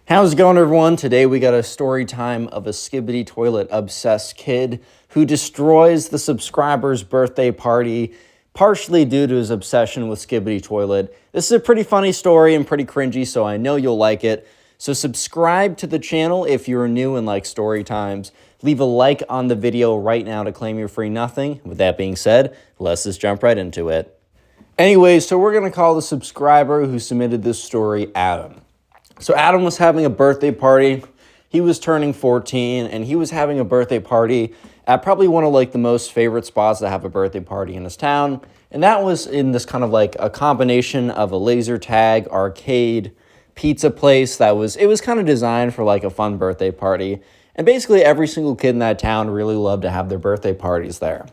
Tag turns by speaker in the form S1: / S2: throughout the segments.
S1: How's it going, everyone? Today we got a story time of a Skibidi Toilet obsessed kid who destroys the subscriber's birthday party, partially due to his obsession with Skibidi Toilet. This is a pretty funny story and pretty cringy, so I know you'll like it. So subscribe to the channel if you're new and like story times. Leave a like on the video right now to claim your free nothing. With that being said, let's just jump right into it. Anyways, so we're going to call the subscriber who submitted this story Adam. So Adam was having a birthday party. He was turning 14, and he was having a birthday party at probably one of like the most favorite spots to have a birthday party in his town. And that was in this kind of like a combination of a laser tag, arcade, pizza place it was kind of designed for like a fun birthday party. And basically every single kid in that town really loved to have their birthday parties there.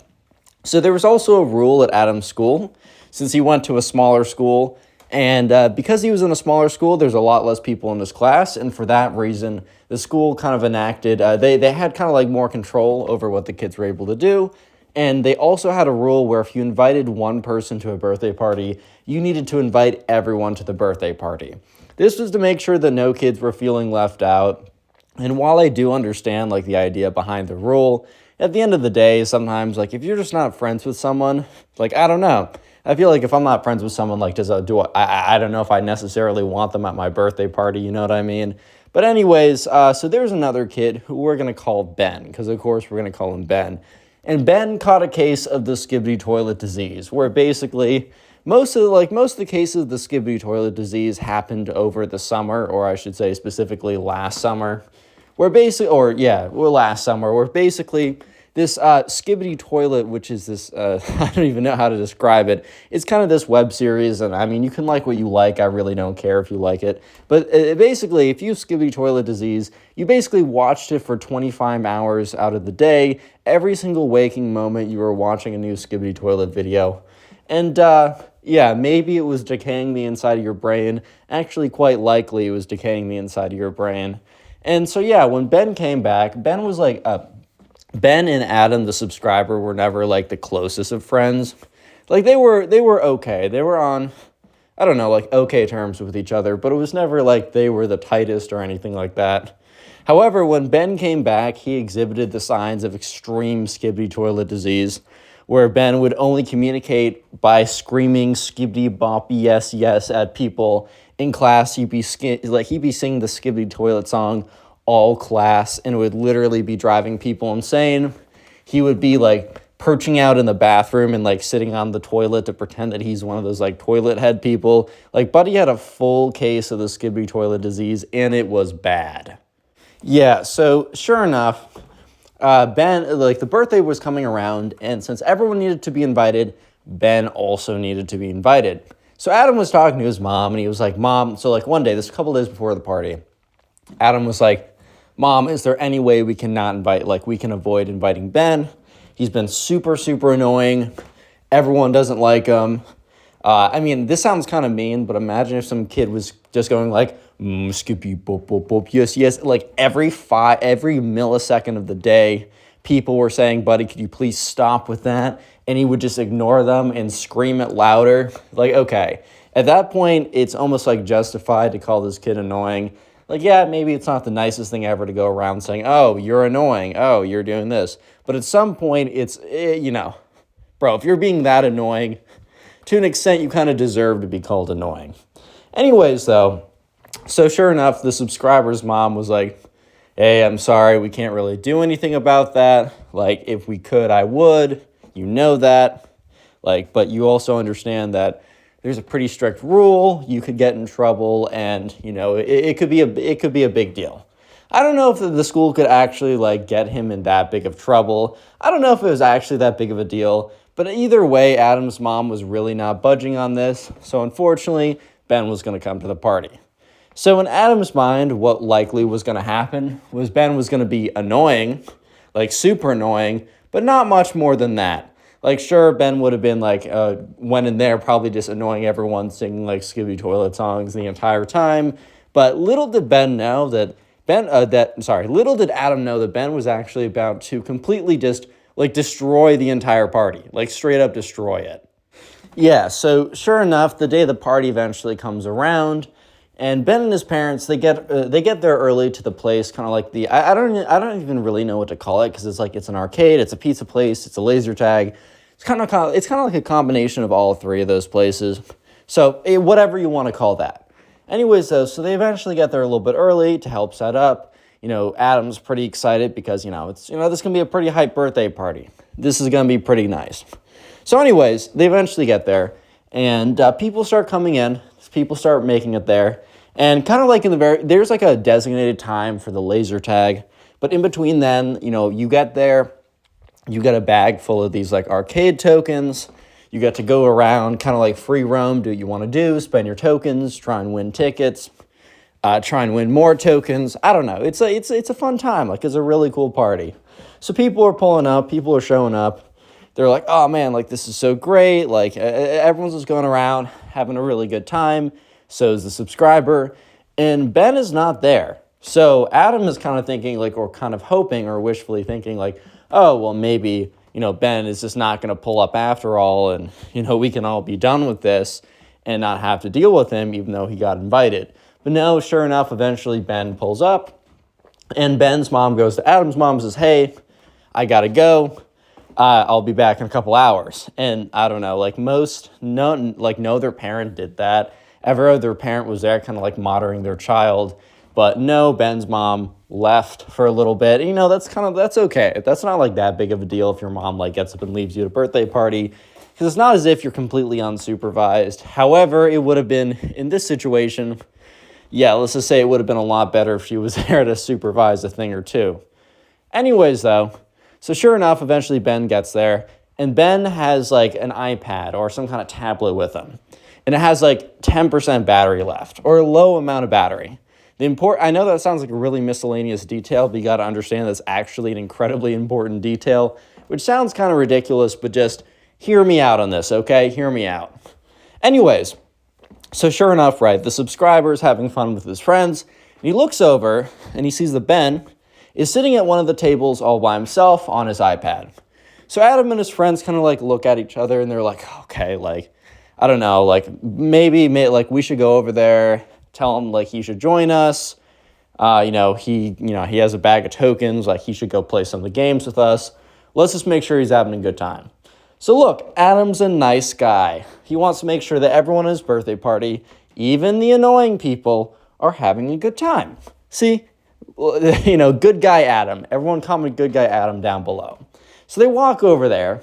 S1: So there was also a rule at Adam's school, since he went to a smaller school. And because he was in a smaller school, there's a lot less people in his class. And for that reason, the school kind of enacted, they had kind of like more control over what the kids were able to do. And they also had a rule where if you invited one person to a birthday party, you needed to invite everyone to the birthday party. This was to make sure that no kids were feeling left out. And while I do understand like the idea behind the rule, at the end of the day, sometimes like if you're just not friends with someone, like I don't know. I feel like if I'm not friends with someone, like, I don't know if I necessarily want them at my birthday party, you know what I mean? But anyways, so there's another kid who we're going to call Ben, because of course we're going to call him Ben. And Ben caught a case of the Skibidi Toilet disease, where basically most of the cases of the Skibidi Toilet disease happened over the summer, or I should say specifically last summer, last summer, where basically this Skibidi Toilet, which is this, I don't even know how to describe it. It's kind of this web series, and I mean, you can like what you like. I really don't care if you like it. But basically, if you have Skibidi Toilet disease, you basically watched it for 25 hours out of the day. Every single waking moment, you were watching a new Skibidi Toilet video. And yeah, maybe it was decaying the inside of your brain. Actually, quite likely it was decaying the inside of your brain. And so, yeah, when Ben came back, Ben was like... Ben and Adam, the subscriber, were never like the closest of friends. Like they were okay. They were on, I don't know, like okay terms with each other, but it was never like they were the tightest or anything like that. However, when Ben came back, he exhibited the signs of extreme Skibidi Toilet disease, where Ben would only communicate by screaming Skibidi Bop yes yes at people in class. He'd be singing the Skibidi Toilet Song all class, and it would literally be driving people insane. He would be like perching out in the bathroom and like sitting on the toilet to pretend that he's one of those like toilet head people. Like Buddy had a full case of the Skibidi Toilet disease, and it was bad. Yeah, so sure enough, Ben, like the birthday was coming around, and since everyone needed to be invited, Ben also needed to be invited. So Adam was talking to his mom, and he was like, Mom, so like one day, this a couple days before the party, Adam was like, Mom, is there any way we can avoid inviting Ben? He's been super, super annoying. Everyone doesn't like him. I mean, this sounds kind of mean, but imagine if some kid was just going like, Skippy, bop, bop, bop, yes, yes. Like every millisecond of the day, people were saying, Buddy, could you please stop with that? And he would just ignore them and scream it louder. Like, okay. At that point, it's almost like justified to call this kid annoying. Like, yeah, maybe it's not the nicest thing ever to go around saying, oh, you're annoying. Oh, you're doing this. But at some point, it's, bro, if you're being that annoying, to an extent, you kind of deserve to be called annoying. Anyways, though, so sure enough, the subscriber's mom was like, hey, I'm sorry, we can't really do anything about that. Like, if we could, I would. You know that. Like, but you also understand that there's a pretty strict rule, you could get in trouble, and, it could be a big deal. I don't know if the school could actually, like, get him in that big of trouble. I don't know if it was actually that big of a deal, but either way, Adam's mom was really not budging on this, so unfortunately, Ben was going to come to the party. So in Adam's mind, what likely was going to happen was Ben was going to be annoying, like super annoying, but not much more than that. Like, sure, Ben would have been, like, went in there probably just annoying everyone, singing, like, Skibidi Toilet songs the entire time. But little did Adam know that Ben was actually about to completely just, like, destroy the entire party. Like, straight up destroy it. Yeah, so sure enough, the day the party eventually comes around, And Ben and his parents, they get there early to the place, kind of like I don't even really know what to call it, because it's an arcade, it's a pizza place, it's a laser tag. It's kind of like a combination of all three of those places. So whatever you want to call that. Anyways, though, so they eventually get there a little bit early to help set up. Adam's pretty excited because this can be a pretty hype birthday party. This is gonna be pretty nice. So, anyways, they eventually get there, and people start coming in. People start making it there, and kind of like there's like a designated time for the laser tag, but in between then, you get there, you get a bag full of these like arcade tokens. You get to go around, kind of like free roam, do what you want to do, spend your tokens, try and win tickets, try and win more tokens. I don't know. It's a fun time. Like, it's a really cool party. So people are pulling up, people are showing up. They're like, oh man, like this is so great. Like everyone's just going around having a really good time. So is the subscriber. And Ben is not there. So Adam is kind of thinking like, or kind of hoping or wishfully thinking like, oh, well, maybe, Ben is just not going to pull up after all. And, we can all be done with this and not have to deal with him, even though he got invited. But no, sure enough, eventually Ben pulls up. And Ben's mom goes to Adam's mom and says, hey, I got to go. I'll be back in a couple hours. And I don't know, like no other parent did that. Every other parent was there kind of like monitoring their child. But no, Ben's mom left for a little bit. That's okay. That's not like that big of a deal if your mom like gets up and leaves you at a birthday party. Because it's not as if you're completely unsupervised. However, it would have been, in this situation, let's just say it would have been a lot better if she was there to supervise a thing or two. Anyways, though, so sure enough, eventually Ben gets there, and Ben has like an iPad or some kind of tablet with him, and it has like 10% battery left, or a low amount of battery. I know that sounds like a really miscellaneous detail, but you got to understand that's actually an incredibly important detail, which sounds kind of ridiculous, but just hear me out on this, okay? Hear me out. Anyways, so sure enough, right, the subscriber's having fun with his friends, and he looks over, and he sees that Ben is sitting at one of the tables all by himself on his iPad. So Adam and his friends kind of like look at each other and they're like, okay, like, I don't know, like maybe like we should go over there, tell him like he should join us. He has a bag of tokens, like he should go play some of the games with us. Let's just make sure he's having a good time. So look, Adam's a nice guy. He wants to make sure that everyone at his birthday party, even the annoying people, are having a good time. See? Good guy Adam. Everyone comment good guy Adam down below. So they walk over there,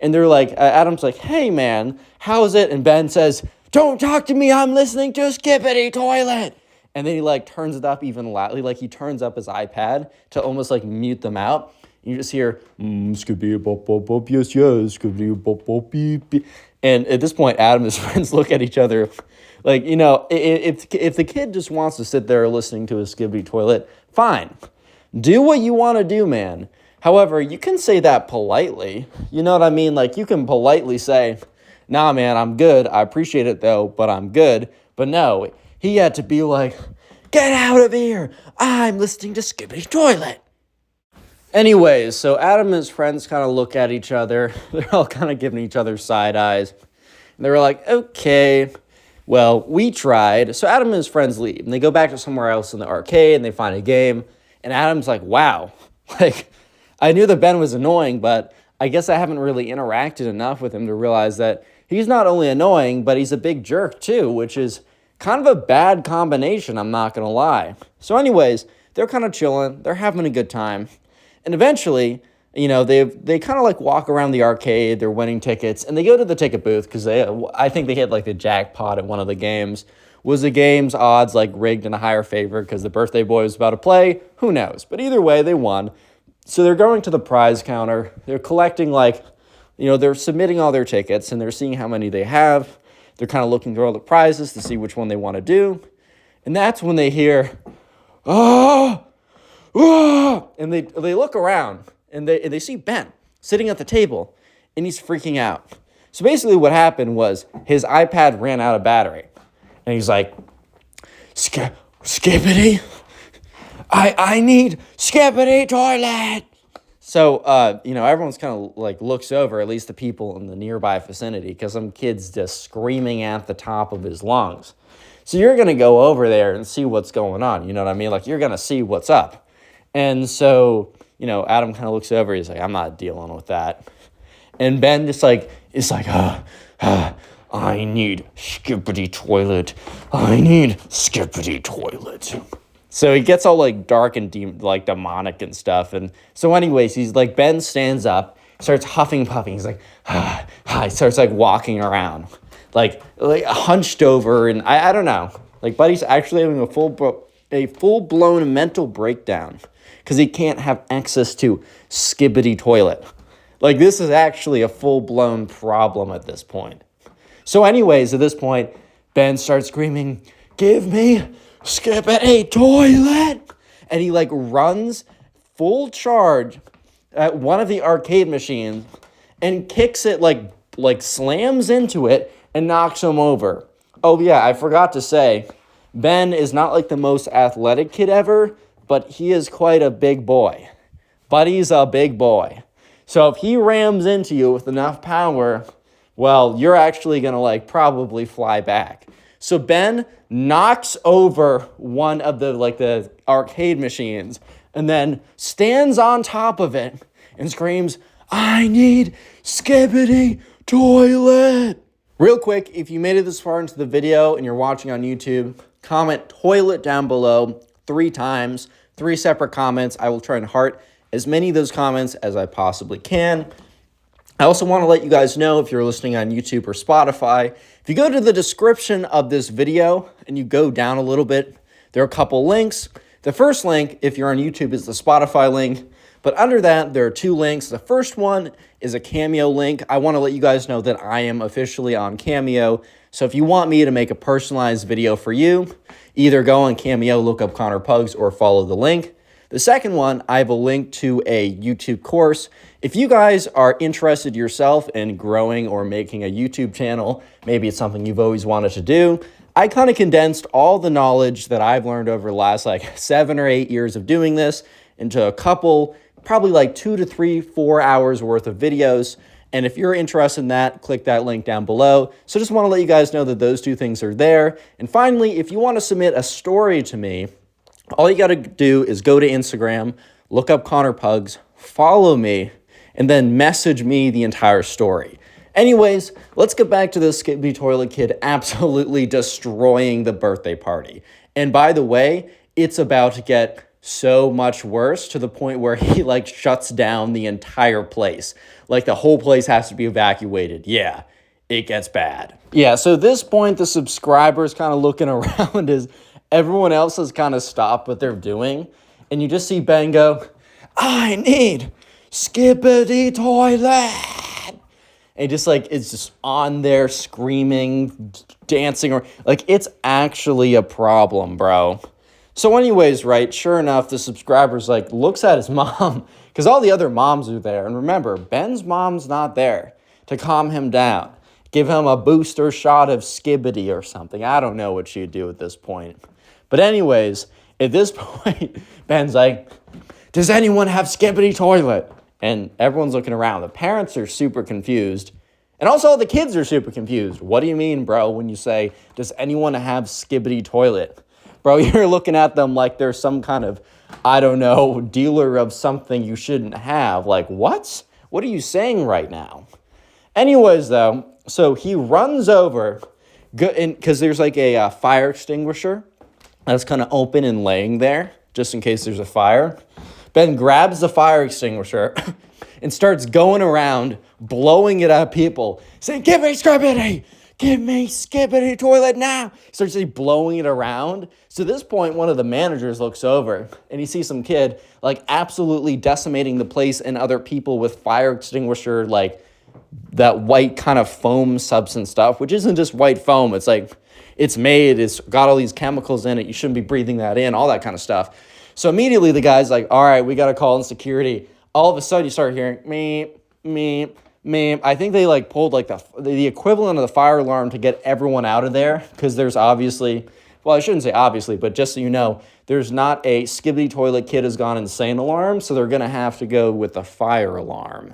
S1: and they're like, Adam's like, hey man, how's it? And Ben says, don't talk to me, I'm listening to Skibidi Toilet. And then he like turns it up even loudly, like he turns up his iPad to almost like mute them out. You just hear, Skibidi bop bop bop, yes, Skibidi bop bop beep beep. And at this point, Adam and his friends look at each other like, if the kid just wants to sit there listening to a Skibidi Toilet, fine. Do what you want to do, man. However, you can say that politely. You know what I mean? Like, you can politely say, nah, man, I'm good. I appreciate it, though, but I'm good. But no, he had to be like, get out of here. I'm listening to Skibidi Toilet. Anyways, so Adam and his friends kind of look at each other. They're all kind of giving each other side eyes. And they were like, okay, well, we tried. So Adam and his friends leave. And they go back to somewhere else in the arcade, and they find a game. And Adam's like, wow, like, I knew that Ben was annoying, but I guess I haven't really interacted enough with him to realize that he's not only annoying, but he's a big jerk too, which is kind of a bad combination, I'm not going to lie. So anyways, they're kind of chilling. They're having a good time. And eventually, they kind of like walk around the arcade. They're winning tickets, and they go to the ticket booth because I think they hit like the jackpot at one of the games. Was the game's odds like rigged in a higher favor because the birthday boy was about to play? Who knows? But either way, they won. So they're going to the prize counter. They're collecting they're submitting all their tickets, and they're seeing how many they have. They're kind of looking through all the prizes to see which one they want to do. And that's when they hear, oh, oh, and they look around, and they see Ben sitting at the table, and he's freaking out. So basically what happened was his iPad ran out of battery. And he's like, Skibidi? I need Skibidi Toilet. So, everyone's kind of like looks over, at least the people in the nearby vicinity, because some kid's just screaming at the top of his lungs. So you're going to go over there and see what's going on. You know what I mean? Like, you're going to see what's up. And so, you know, Adam kind of looks over. He's like, I'm not dealing with that. And Ben just like, is like, I need Skibidi Toilet. I need Skibidi Toilet. So he gets all like dark and like demonic and stuff. And so anyways, he's like, Ben stands up, starts huffing, puffing. He's like, he starts like walking around, like hunched over. And I don't know, like Buddy's actually having a full-blown mental breakdown because he can't have access to Skibidi Toilet. Like, this is actually a full-blown problem at this point. So anyways, at this point, Ben starts screaming, give me Skibidi Toilet! And he, like, runs full charge at one of the arcade machines and kicks it, like slams into it and knocks him over. Oh, yeah, I forgot to say, Ben is not, like, the most athletic kid ever, but he is quite a big boy. Buddy's a big boy. So if he rams into you with enough power, well, you're actually going to, like, probably fly back. So Ben knocks over one of the arcade machines and then stands on top of it and screams, I need Skibidi Toilet. Real quick, if you made it this far into the video and you're watching on YouTube, comment toilet down below 3 times, 3 separate comments. I will try and heart as many of those comments as I possibly can. I also want to let you guys know, if you're listening on YouTube or Spotify, if you go to the description of this video and you go down a little bit, there are a couple links. The first link, if you're on YouTube, is the Spotify link. But under that, there are 2 links. The first one is a Cameo link. I want to let you guys know that I am officially on Cameo. So if you want me to make a personalized video for you, either go on Cameo, look up connorpugs, or follow the link. The second one, I have a link to a YouTube course. If you guys are interested yourself in growing or making a YouTube channel, maybe it's something you've always wanted to do, I kind of condensed all the knowledge that I've learned over the last 7 or 8 years of doing this into a couple, probably 2 to 3, 4 hours worth of videos. And if you're interested in that, click that link down below. So just want to let you guys know that those 2 things are there. And finally, if you want to submit a story to me, all you got to do is go to Instagram, look up connorpugs, follow me, and then message me the entire story. Anyways, let's get back to this Skibidi Toilet Kid absolutely destroying the birthday party. And by the way, it's about to get so much worse to the point where he shuts down the entire place. The whole place has to be evacuated. Yeah, it gets bad. Yeah, so at this point, the subscribers kind of looking around as everyone else has kind of stopped what they're doing. And you just see Ben go, I need Skibidi Toilet. And just it's just on there screaming, dancing, or it's actually a problem, bro. So anyways, right, sure enough, the subscriber's looks at his mom, because all the other moms are there. And remember, Ben's mom's not there to calm him down, give him a booster shot of Skibidi or something. I don't know what she'd do at this point. But anyways, at this point, Ben's like, does anyone have Skibidi Toilet? And everyone's looking around. The parents are super confused. And also the kids are super confused. What do you mean, bro, when you say, does anyone have Skibidi Toilet? Bro, you're looking at them like they're some kind of, I don't know, dealer of something you shouldn't have. What? What are you saying right now? Anyways, though, so he runs over, because there's a fire extinguisher that's kind of open and laying there, just in case there's a fire. Ben grabs the fire extinguisher and starts going around, blowing it at people, saying, give me Skibidi! Give me Skibidi Toilet now! Starts blowing it around. So at this point, one of the managers looks over, and he sees some kid, absolutely decimating the place and other people with fire extinguisher, that white kind of foam substance stuff, which isn't just white foam. It's it's made, it's got all these chemicals in it. You shouldn't be breathing that in, all that kind of stuff. So immediately the guy's all right, we got to call in security. All of a sudden you start hearing meep, meep, meep. I think they pulled the equivalent of the fire alarm to get everyone out of there, because there's obviously, well, I shouldn't say obviously, but just so you know, there's not a Skibidi Toilet Kid has gone insane alarm, so they're going to have to go with the fire alarm.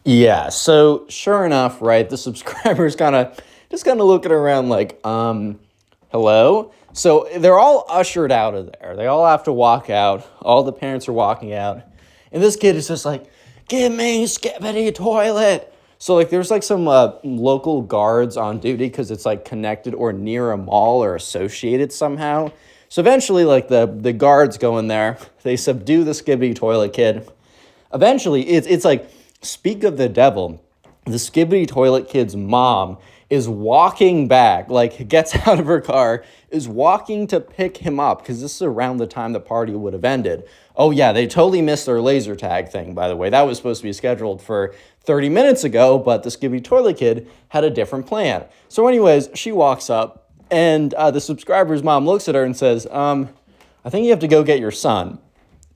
S1: Yeah, so sure enough, right, the subscribers just kind of looking around hello? So they're all ushered out of there. They all have to walk out. All the parents are walking out. And this kid is just like, give me Skibidi Toilet. So like there's like some local guards on duty because it's like connected or near a mall or associated somehow. So eventually like the guards go in there. They subdue the Skibidi Toilet Kid. Eventually it's like, speak of the devil. The Skibidi Toilet Kid's mom is walking back, like gets out of her car, is walking to pick him up because this is around the time the party would have ended. Oh yeah, they totally missed their laser tag thing, by the way. That was supposed to be scheduled for 30 minutes ago, but the Skibidi Toilet Kid had a different plan. So anyways, she walks up and the subscriber's mom looks at her and says, I think you have to go get your son.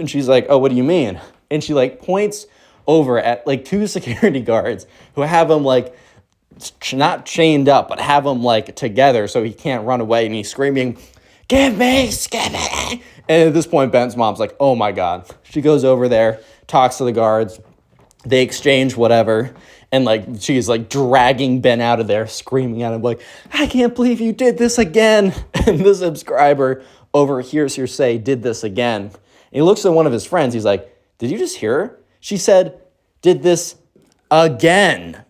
S1: And she's like, oh, what do you mean? And she like points over at like two security guards who have him like not chained up, but have him like together so he can't run away. And he's screaming, give me Skibidi. And at this point, Ben's mom's like, oh my God. She goes over there, talks to the guards. They exchange whatever. And like, she's like dragging Ben out of there, screaming at him like, I can't believe you did this again. And the subscriber overhears her say, did this again. And he looks at one of his friends. He's like, did you just hear her? She said, did this again.